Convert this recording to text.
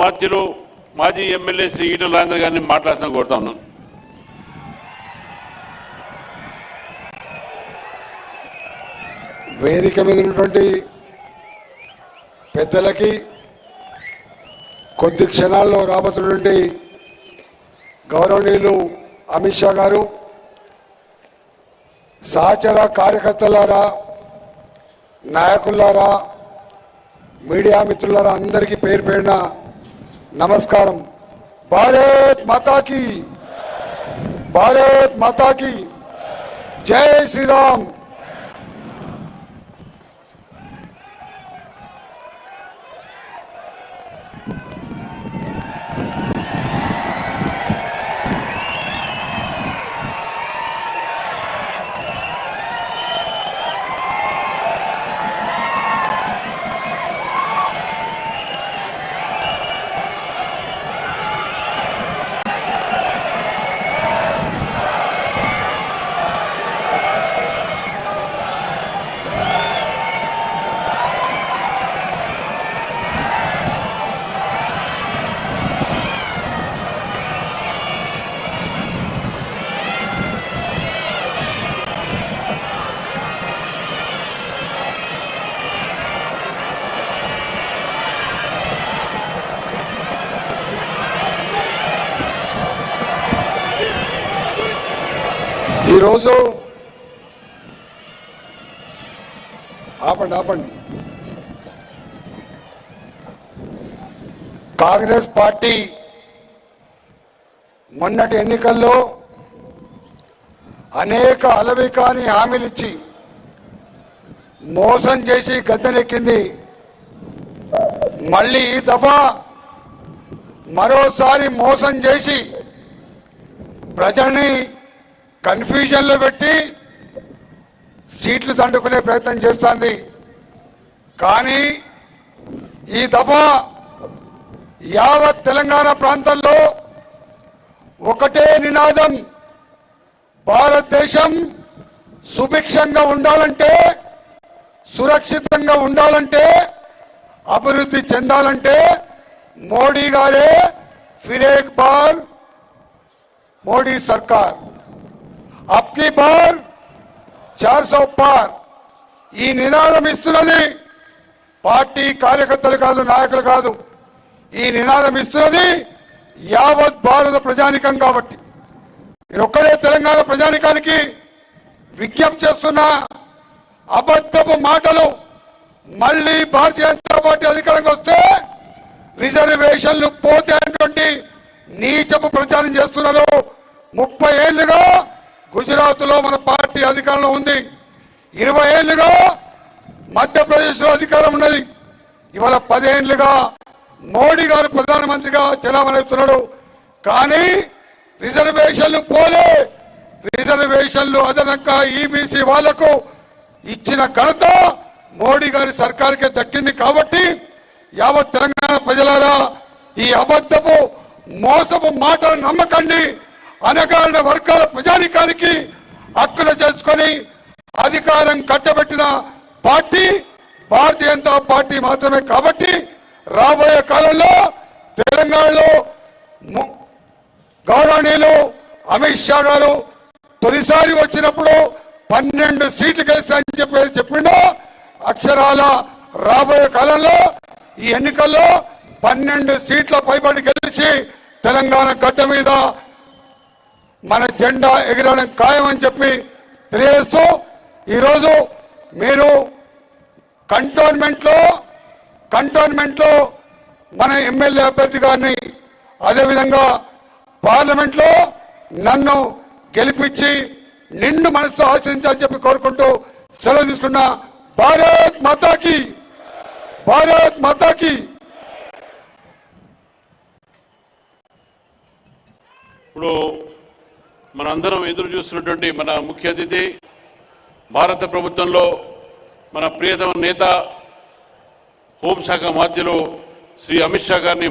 మాత్యులు మాజీ ఎమ్మెల్యే శ్రీ ఈటల రాజేందర్ గారిని మాట్లాడుతున్నా కోరుతా ఉన్నాను. వేదిక మీద ఉన్నటువంటి పెద్దలకి కొద్ది క్షణాల్లో రాబోతున్నటువంటి గౌరవనీయులు అమిత్ షా గారు, సహచర కార్యకర్తలారా, నాయకులారా, మీడియా మిత్రులారా అందరికీ పేరు పేరున నమస్కారం. భారత్ మాతాకి, భారత్ మాతాకి జై శ్రీరామ్. ఈరోజు ఆపండి కాంగ్రెస్ పార్టీ మొన్నటి ఎన్నికల్లో అనేక అలవికాని హామీలు ఇచ్చి మోసం చేసి గద్దెనెక్కింది. మళ్ళీ ఈ దఫా మరోసారి మోసం చేసి ప్రజల్ని కన్ఫ్యూజన్లో పెట్టి సీట్లు దండుకునే ప్రయత్నం చేస్తోంది. కానీ ఈ దఫా యావత్ తెలంగాణ ప్రాంతంలో ఒకటే నినాదం, భారతదేశం సుభిక్షంగా ఉండాలంటే, సురక్షితంగా ఉండాలంటే, అభివృద్ధి చెందాలంటే మోడీ గారే ఫిర్ ఏక్ బార్ మోడీ సర్కార్, అబ్కి బార్ 400 పార్. ఈ నినాదం ఇస్తున్నది పార్టీ కార్యకర్తలు కాదు, నాయకులు కాదు. ఈ నినాదం ఇస్తున్నది యావత్ భారత ప్రజానికం. కాబట్టి నేను ఒక్కడే తెలంగాణ ప్రజానికానికి విజ్ఞప్తి చేస్తున్నా, అబద్ధపు మాటలు మళ్ళీ భారతీయ జనతా పార్టీ అధికారంగా వస్తే రిజర్వేషన్లు పోతే అటువంటి నీచపు ప్రచారం చేస్తున్నారు. 30 ఏళ్లుగా గుజరాత్ లో మన పార్టీ అధికారంలో ఉంది, 20 ఏళ్లుగా మధ్యప్రదేశ్ లో అధికారం ఉన్నది, ఇవాళ 10 ఏళ్లుగా మోడీ గారు ప్రధానమంత్రిగా చెలామణవుతున్నాడు. కానీ రిజర్వేషన్లు పోలే. రిజర్వేషన్లు అదనంగా ఈబీసీ వాళ్లకు ఇచ్చిన ఘనత మోడీ గారి సర్కారుకే దక్కింది. కాబట్టి యావత్ తెలంగాణ ప్రజలారా, ఈ అబద్ధపు మోసపు మాటలు నమ్మకండి. అనగారిన వర్గాల ప్రజానికానికి హక్కులు చేసుకొని అధికారం కట్టబెట్టిన పార్టీ భారతీయ జనతా పార్టీ మాత్రమే. కాబట్టి రాబోయే కాలంలో తెలంగాణలో గౌరవనీయులు అమిత్ షా గారు తొలిసారి వచ్చినప్పుడు 12 సీట్లు గెలుస్తాయని చెప్పిండో అక్షరాల రాబోయే కాలంలో ఈ ఎన్నికల్లో 12 సీట్ల పైబడి గెలిచి తెలంగాణ గడ్డ మీద మన జెండా ఎగరడం ఖాయమని చెప్పి తెలియజేస్తూ, ఈరోజు మీరు కంటోన్మెంట్లో మన ఎమ్మెల్యే అభ్యర్థి గారిని, అదేవిధంగా పార్లమెంట్లో నన్ను గెలిపించి నిండు మనసుతో ఆశీర్వదించాలని చెప్పి కోరుకుంటూ సెలవు తీసుకున్న. భారత్ మాతాకి, భారత్ మాతాకి. ఇప్పుడు మనందరం ఎదురు చూస్తున్నటువంటి మన ముఖ్య అతిథి, భారత ప్రభుత్వంలో మన ప్రియతమ నేత, హోంశాఖ మాత్యులు శ్రీ అమిత్ షా గారిని